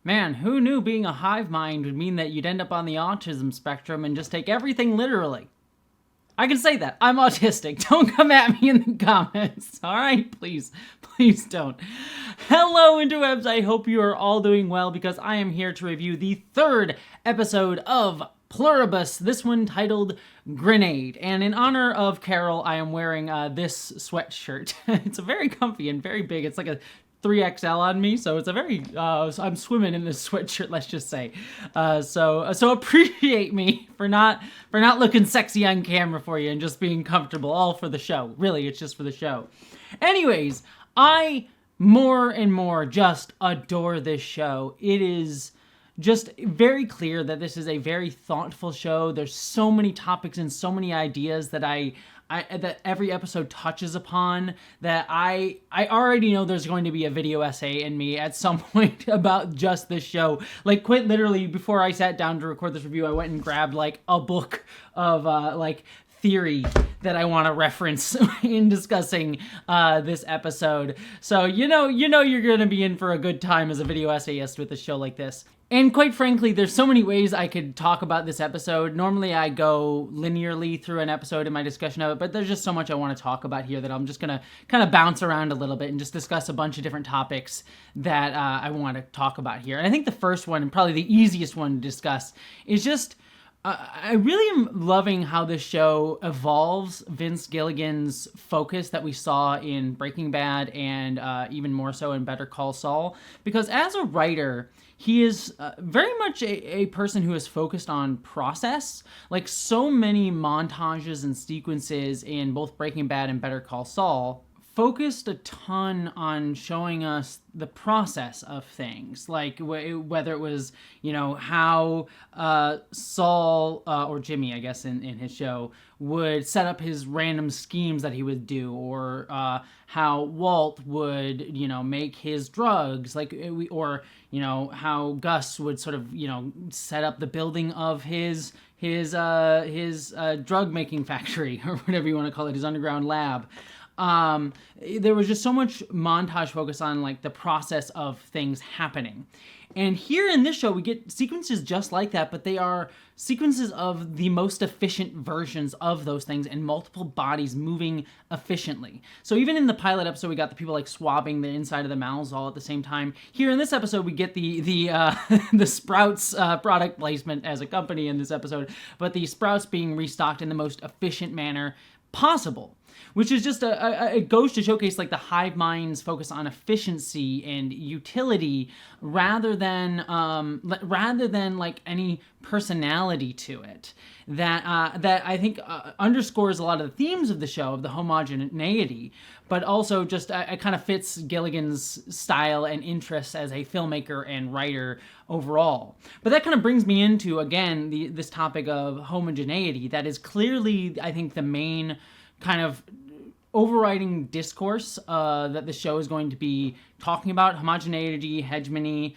Man, who knew being a hive mind would mean that you'd end up on the autism spectrum and just take everything literally? I can say that. I'm autistic. Don't come at me in the comments. All right? Please don't. Hello, interwebs. I hope you are all doing well because I am here to review the third episode of Pluribus, this one titled Grenade. And in honor of Carol, I am wearing this sweatshirt. It's a very comfy and very big. It's like a 3XL on me, so it's a very, I'm swimming in this sweatshirt, let's just say. So appreciate me for not looking sexy on camera for you and just being comfortable, all for the show. Really, it's just for the show. Anyways, I more and more just adore this show. It is just very clear that this is a very thoughtful show. There's so many topics and so many ideas that that every episode touches upon that I already know there's going to be a video essay in me at some point about just this show. Like, quite literally, before I sat down to record this review, I went and grabbed like a book of theory that I want to reference in discussing this episode. So you know you're going to be in for a good time as a video essayist with a show like this. And quite frankly, there's so many ways I could talk about this episode. Normally I go linearly through an episode in my discussion of it, but there's just so much I want to talk about here that I'm just going to kind of bounce around a little bit and just discuss a bunch of different topics that I want to talk about here. And I think the first one, and probably the easiest one to discuss, is just I really am loving how this show evolves Vince Gilligan's focus that we saw in Breaking Bad and even more so in Better Call Saul. Because as a writer, he is very much a person who is focused on process. Like, so many montages and sequences in both Breaking Bad and Better Call Saul focused a ton on showing us the process of things, like whether it was, how Saul, or Jimmy, I guess, in his show, would set up his random schemes that he would do, or how Walt would, make his drugs, or how Gus would sort of, set up the building of his drug making factory, or whatever you want to call it, his underground lab. There was just so much montage focus on like the process of things happening. And here in this show, we get sequences just like that, but they are sequences of the most efficient versions of those things and multiple bodies moving efficiently. So even in the pilot episode, we got the people like swabbing the inside of the mouths all at the same time. Here in this episode, we get the the Sprouts product placement as a company in this episode, but the Sprouts being restocked in the most efficient manner possible. Which is just it goes to showcase like the hive mind's focus on efficiency and utility rather than like any personality to it. That I think underscores a lot of the themes of the show, of the homogeneity, but also just it kind of fits Gilligan's style and interests as a filmmaker and writer overall. But that kind of brings me into, again, this topic of homogeneity that is clearly, I think, the main kind of overriding discourse that the show is going to be talking about: homogeneity, hegemony,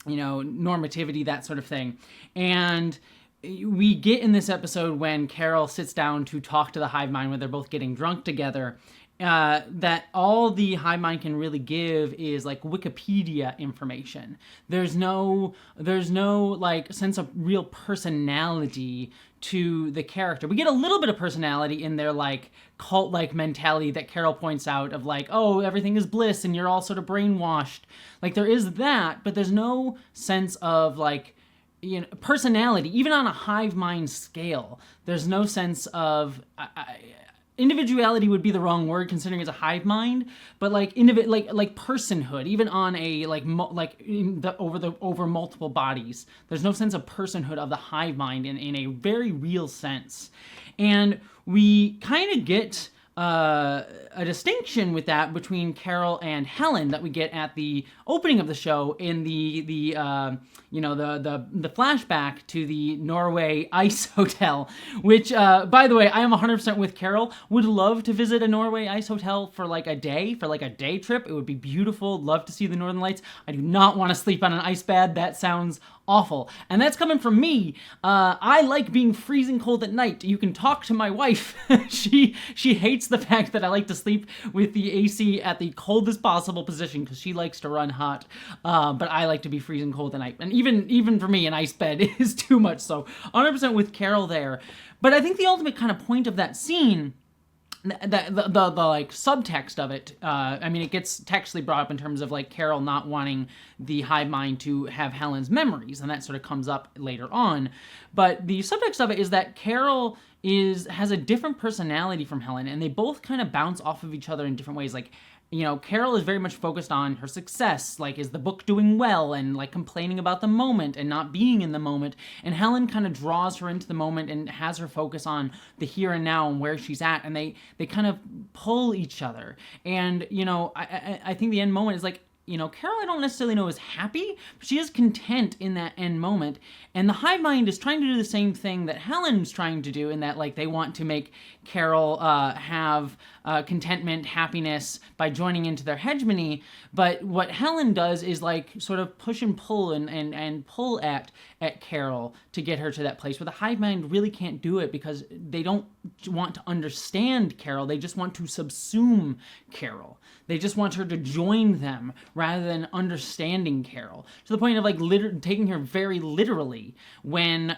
normativity, that sort of thing. And we get in this episode when Carol sits down to talk to the hive mind when they're both getting drunk together, that all the hive mind can really give is like Wikipedia information. There's no like sense of real personality to the character. We get a little bit of personality in their like cult-like mentality that Carol points out of like, oh, everything is bliss and you're all sort of brainwashed. Like, there is that, but there's no sense of like, personality, even on a hive mind scale. There's no sense of individuality would be the wrong word considering it's a hive mind, but like like personhood, even on a over multiple bodies. There's no sense of personhood of the hive mind in a very real sense. And we kind of get a distinction with that between Carol and Helen that we get at the opening of the show in the flashback to the Norway Ice Hotel, which by the way, I am 100% with Carol. Would love to visit a Norway Ice Hotel for like a day trip. It would be beautiful. Love to see the Northern Lights. I do not want to sleep on an ice bed. That sounds awful. And that's coming from me. I like being freezing cold at night. You can talk to my wife. She hates hates the fact that I like to sleep with the AC at the coldest possible position because she likes to run hot, but I like to be freezing cold at night. And even for me, an ice bed is too much. So 100% with Carol there. But I think the ultimate kind of point of that scene, the like subtext of it, I mean, it gets textually brought up in terms of like Carol not wanting the hive mind to have Helen's memories, and that sort of comes up later on. But the subtext of it is that Carol has a different personality from Helen, and they both kind of bounce off of each other in different ways. Like, you know, Carol is very much focused on her success, like, is the book doing well, and, like, complaining about the moment and not being in the moment. And Helen kind of draws her into the moment and has her focus on the here and now and where she's at, and they kind of pull each other. And, you know, I think the end moment is, like, you know, Carol I don't necessarily know is happy, but she is content in that end moment. And the hive mind is trying to do the same thing that Helen's trying to do, in that, like, they want to make Carol have contentment, happiness by joining into their hegemony. But what Helen does is, like, sort of push and pull and pull at Carol to get her to that place where the hive mind really can't do it, because they don't want to understand Carol. They just want to subsume Carol. They just want her to join them rather than understanding Carol, to the point of, like, taking her very literally when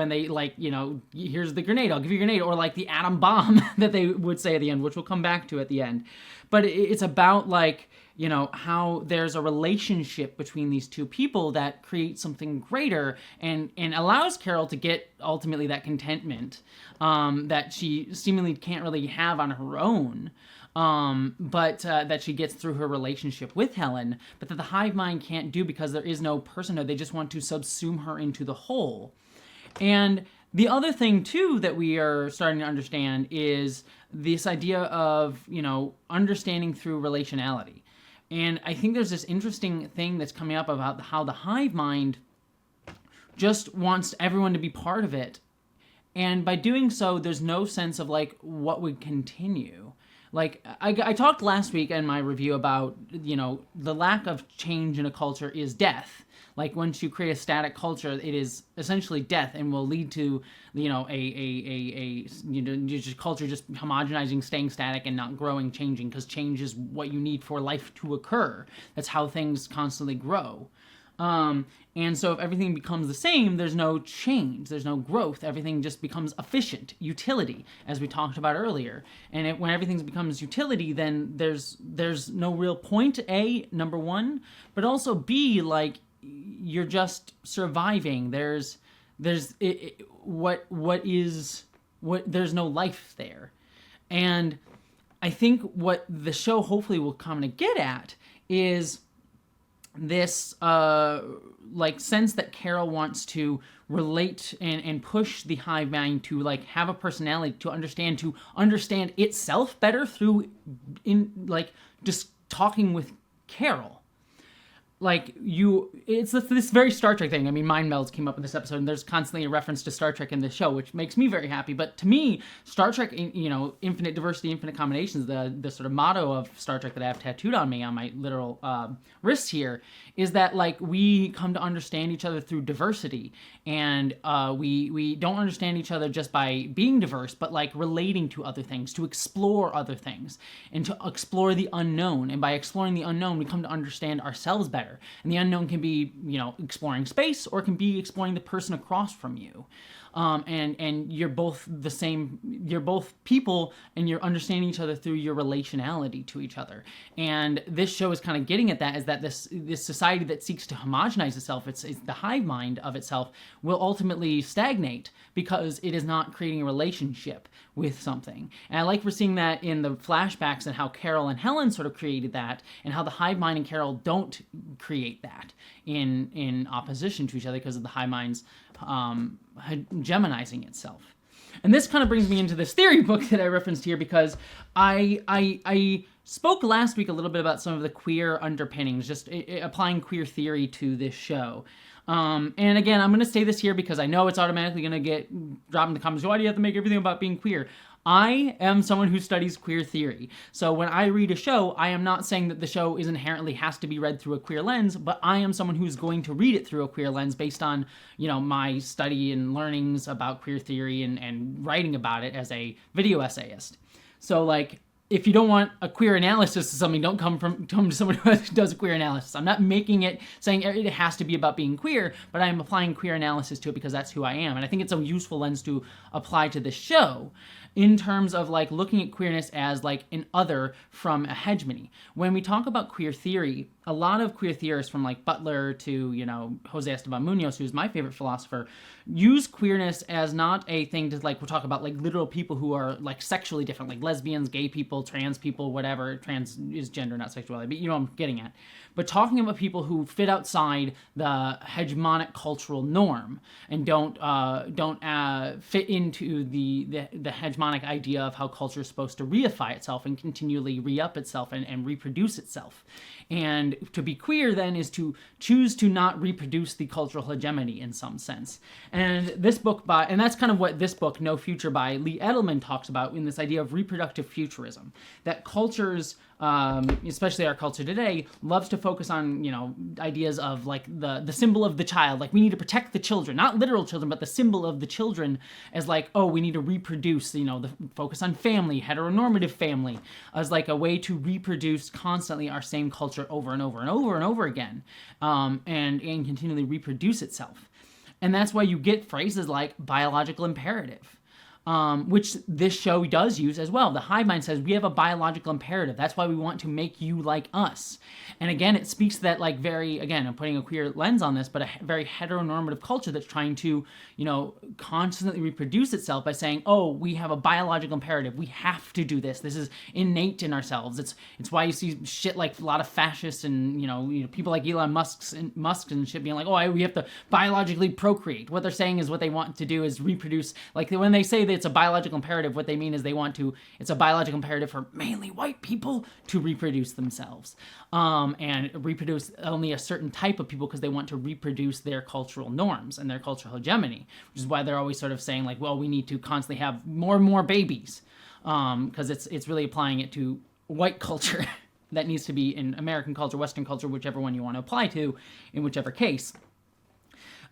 they, like, you know, here's the grenade, I'll give you a grenade, or like the atom bomb that they would say at the end, which we'll come back to at the end. But it's about, like, you know, how there's a relationship between these two people that creates something greater and allows Carol to get ultimately that contentment that she seemingly can't really have on her own. But that she gets through her relationship with Helen, but that the hive mind can't do because there is no personhood. They just want to subsume her into the whole. And the other thing, too, that we are starting to understand is this idea of, you know, understanding through relationality. And I think there's this interesting thing that's coming up about how the hive mind just wants everyone to be part of it. And by doing so, there's no sense of, like, what would continue. Like, I talked last week in my review about, you know, the lack of change in a culture is death. Like, once you create a static culture, it is essentially death and will lead to, you know, culture just homogenizing, staying static, and not growing, changing, because change is what you need for life to occur. That's how things constantly grow. And so if everything becomes the same, there's no change, there's no growth. Everything just becomes efficient, utility, as we talked about earlier. And when everything becomes utility, then there's no real point, A, number one, but also B, like, you're just surviving. There's no life there. And I think what the show hopefully will come to get at is this like sense that Carol wants to relate and push the hive mind to, like, have a personality, to understand itself better through just talking with Carol. Like, it's this very Star Trek thing. I mean, mind melds came up in this episode, and there's constantly a reference to Star Trek in this show, which makes me very happy. But to me, Star Trek, you know, infinite diversity, infinite combinations, the sort of motto of Star Trek that I have tattooed on me on my literal wrist here, is that, like, we come to understand each other through diversity, and we don't understand each other just by being diverse, but, like, relating to other things, to explore other things, and to explore the unknown. And by exploring the unknown, we come to understand ourselves better. And the unknown can be, you know, exploring space, or it can be exploring the person across from you. And you're both the same, you're both people, and you're understanding each other through your relationality to each other. And this show is kind of getting at that, is that this society that seeks to homogenize itself, it's the hive mind of itself, will ultimately stagnate because it is not creating a relationship with something. And I like we're seeing that in the flashbacks and how Carol and Helen sort of created that, and how the hive mind and Carol don't create that in opposition to each other because of the hive mind's hegemonizing itself. And this kind of brings me into this theory book that I referenced here, because I spoke last week a little bit about some of the queer underpinnings, just applying queer theory to this show. And again, I'm going to say this here because I know it's automatically going to get dropped in the comments. Why do you have to make everything about being queer? I am someone who studies queer theory. So when I read a show, I am not saying that the show inherently has to be read through a queer lens, but I am someone who's going to read it through a queer lens based on, you know, my study and learnings about queer theory and writing about it as a video essayist. So like, if you don't want a queer analysis of something, don't come to someone who does a queer analysis. I'm not making it saying it has to be about being queer, but I'm applying queer analysis to it because that's who I am. And I think it's a useful lens to apply to this show in terms of like looking at queerness as like an other from a hegemony. When we talk about queer theory, a lot of queer theorists from like Butler to, you know, Jose Esteban Munoz, who's my favorite philosopher, use queerness as not a thing to like, we'll talk about like literal people who are like sexually different, like lesbians, gay people, trans people, whatever. Trans is gender, not sexuality, but you know what I'm getting at. But talking about people who fit outside the hegemonic cultural norm and don't fit into the hegemonic idea of how culture is supposed to reify itself and continually re-up itself and reproduce itself. And to be queer then is to choose to not reproduce the cultural hegemony in some sense. And this book and that's kind of what this book, No Future by Lee Edelman, talks about in this idea of reproductive futurism. That cultures, especially our culture today, loves to focus on, you know, ideas of like the symbol of the child. Like we need to protect the children, not literal children, but the symbol of the children as like, oh, we need to reproduce, you know, the focus on family, heteronormative family, as like a way to reproduce constantly our same culture over and over and over and over again, and continually reproduce itself. And that's why you get phrases like biological imperative, which this show does use as well. The hive mind says we have a biological imperative. That's why we want to make you like us. And again, it speaks to that like very, again, I'm putting a queer lens on this, but a very heteronormative culture that's trying to, you know, constantly reproduce itself by saying, oh, we have a biological imperative. We have to do this. This is innate in ourselves. It's why you see shit like a lot of fascists and, you know people like Elon Musk and shit being like, oh, we have to biologically procreate. What they're saying is what they want to do is reproduce. Like when they say that it's a biological imperative, what they mean is it's a biological imperative for mainly white people to reproduce themselves, and reproduce only a certain type of people because they want to reproduce their cultural norms and their cultural hegemony, which is why they're always sort of saying like, well, we need to constantly have more and more babies, because it's really applying it to white culture that needs to be in American culture, Western culture, whichever one you want to apply to, in whichever case.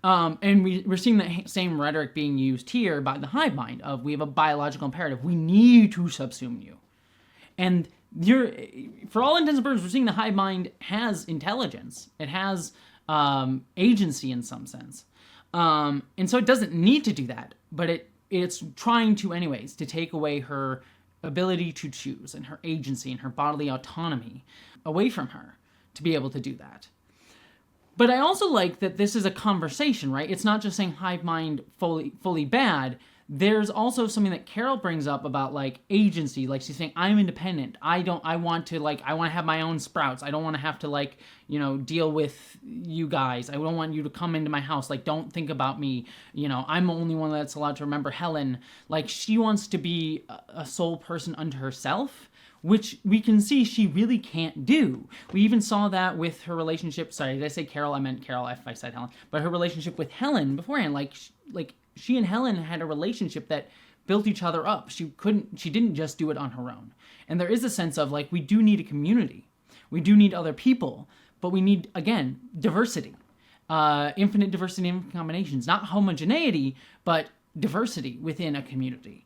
And we're seeing the same rhetoric being used here by the hive mind of we have a biological imperative. We need to subsume you. And for all intents and purposes, we're seeing the hive mind has intelligence. It has agency in some sense. And so it doesn't need to do that, but it's trying to anyways, to take away her ability to choose and her agency and her bodily autonomy away from her to be able to do that. But I also like that this is a conversation, right? It's not just saying hive mind fully bad. There's also something that Carol brings up about like agency. Like she's saying, I'm independent. I want to have my own sprouts. I don't want to have to like, you know, deal with you guys. I don't want you to come into my house. Like, don't think about me. You know, I'm the only one that's allowed to remember Helen. Like she wants to be a sole person unto herself, which we can see she really can't do. We even saw that with her relationship. Sorry, did I say Carol? I meant Carol if I said Helen. But her relationship with Helen beforehand, like she and Helen had a relationship that built each other up. She didn't just do it on her own. And there is a sense of like, we do need a community. We do need other people, but we need, again, diversity. Infinite diversity and combinations. Not homogeneity, but diversity within a community.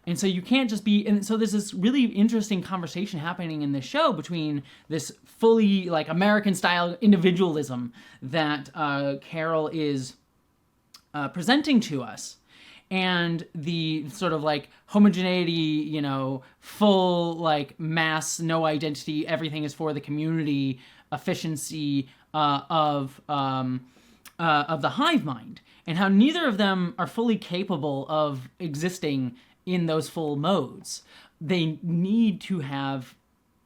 And so you can't just be, and so there's this really interesting conversation happening in this show between this fully like American style individualism that Carol is presenting to us, and the sort of like homogeneity, you know, full like mass, no identity, everything is for the community, efficiency of the hive mind, and how neither of them are fully capable of existing in those full modes. They need to have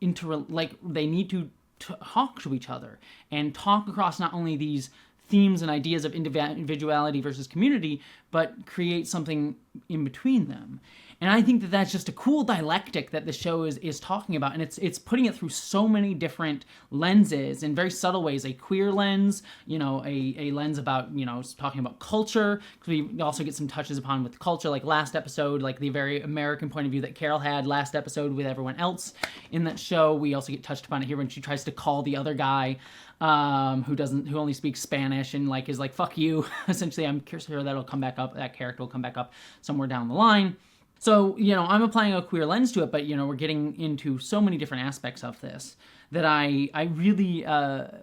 they need to talk to each other and talk across not only these themes and ideas of individuality versus community, but create something in between them. And I think that that's just a cool dialectic that the show is talking about, and it's putting it through so many different lenses in very subtle ways. A queer lens, you know, a lens about, you know, talking about culture, because we also get some touches upon with culture, like last episode, like the very American point of view that Carol had last episode with everyone else in that show. We also get touched upon it here when she tries to call the other guy who only speaks Spanish and like is like, fuck you. Essentially, I'm curious to hear that'll come back up. That character will come back up somewhere down the line. So, I'm applying a queer lens to it, but, we're getting into so many different aspects of this that I really,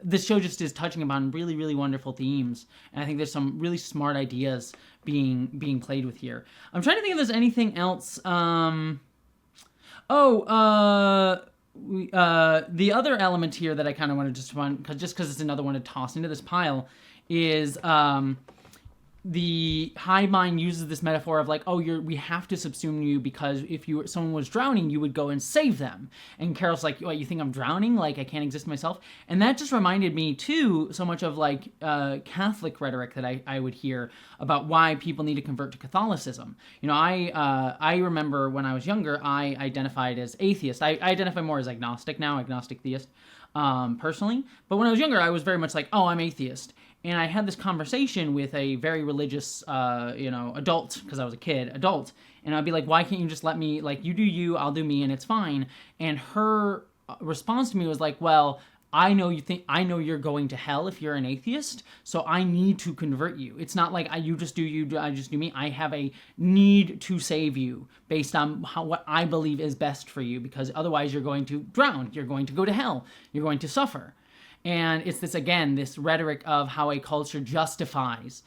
this show just is touching upon really, really wonderful themes. And I think there's some really smart ideas being played with here. I'm trying to think if there's anything else. The other element here that I kind of wanted to just run, because it's another one to toss into this pile, is the hive mind uses this metaphor of like, we have to subsume you because if someone was drowning, you would go and save them. And Carol's like, what, you think I'm drowning? Like, I can't exist myself? And that just reminded me too, so much of like Catholic rhetoric that I would hear about why people need to convert to Catholicism. I remember when I was younger, I identified as atheist. I identify more as agnostic now, agnostic theist, personally. But when I was younger, I was very much like, I'm atheist. And I had this conversation with a very religious, adult, because I was a kid, adult. And I'd be like, why can't you just let me, like, you do you, I'll do me, and it's fine. And her response to me was like, well, I know you're going to hell if you're an atheist, so I need to convert you. It's not like you just do you, I just do me. I have a need to save you based on what I believe is best for you, because otherwise you're going to drown, you're going to go to hell, you're going to suffer. And it's this rhetoric of how a culture justifies,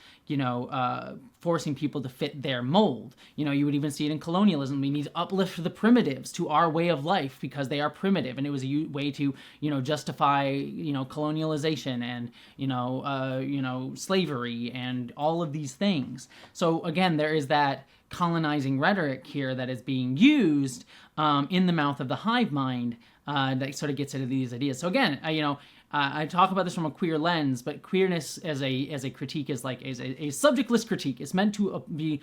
forcing people to fit their mold. You would even see it in colonialism. We need to uplift the primitives to our way of life because they are primitive. And it was a way to, justify, colonialization and, slavery and all of these things. So again, there is that colonizing rhetoric here that is being used in the mouth of the hive mind that sort of gets into these ideas. So again, I talk about this from a queer lens, but queerness as a critique is like a subjectless critique. It's meant to be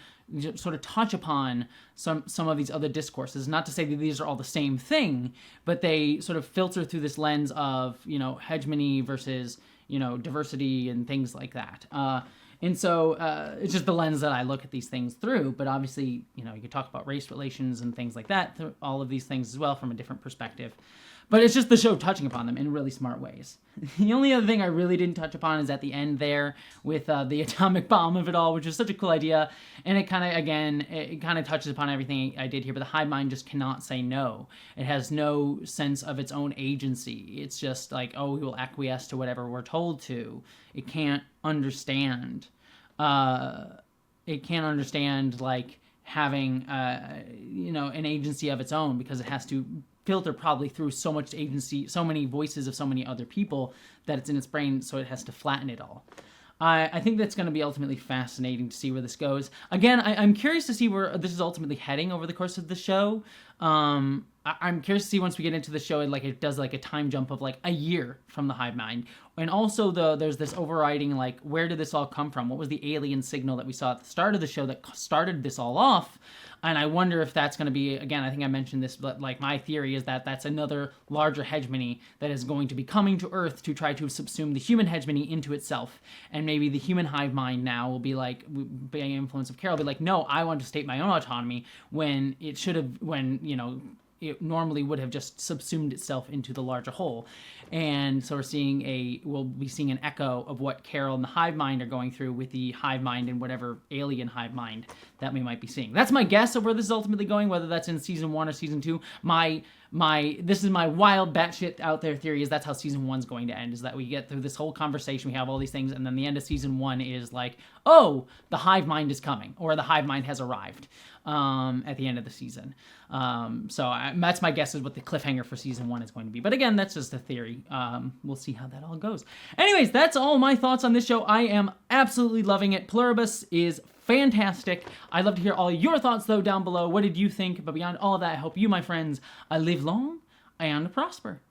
sort of touch upon some of these other discourses. Not to say that these are all the same thing, but they sort of filter through this lens of hegemony versus diversity and things like that. And so it's just the lens that I look at these things through. But obviously, you can talk about race relations and things like that, all of these things as well from a different perspective. But it's just the show touching upon them in really smart ways. The only other thing I really didn't touch upon is at the end there with the atomic bomb of it all, which is such a cool idea. And it kind of touches upon everything I did here. But the hive mind just cannot say no. It has no sense of its own agency. It's just like, we will acquiesce to whatever we're told to. It can't understand. Like having, an agency of its own, because it has to filter probably through so much agency, so many voices of so many other people that it's in its brain, so it has to flatten it all. I think that's going to be ultimately fascinating to see where this goes. Again, I'm curious to see where this is ultimately heading over the course of the show. I'm curious to see once we get into the show, it does like a time jump of like a year from the hive mind. And also there's this overriding, like, where did this all come from? What was the alien signal that we saw at the start of the show that started this all off? And I wonder if that's going to be, again, I think I mentioned this, but like my theory is that that's another larger hegemony that is going to be coming to Earth to try to subsume the human hegemony into itself. And maybe the human hive mind now will be like, by influence of Carol, be like, no, I want to state my own autonomy, when it should have, it normally would have just subsumed itself into the larger whole. And so we'll be seeing an echo of what Carol and the hive mind are going through with the hive mind and whatever alien hive mind that we might be seeing. That's my guess of where this is ultimately going, whether that's in season 1 or season 2. This is my wild batshit out there theory, is that's how season 1's going to end, is that we get through this whole conversation, we have all these things, and then the end of season 1 is like, the hive mind is coming, or the hive mind has arrived at the end of the season. That's my guess is what the cliffhanger for season 1 is going to be. But again, that's just a theory. We'll see how that all goes. Anyways, that's all my thoughts on this show. I am absolutely loving it. Pluribus is fantastic. I'd love to hear all your thoughts, though, down below. What did you think? But beyond all of that, I hope you, my friends, live long and prosper.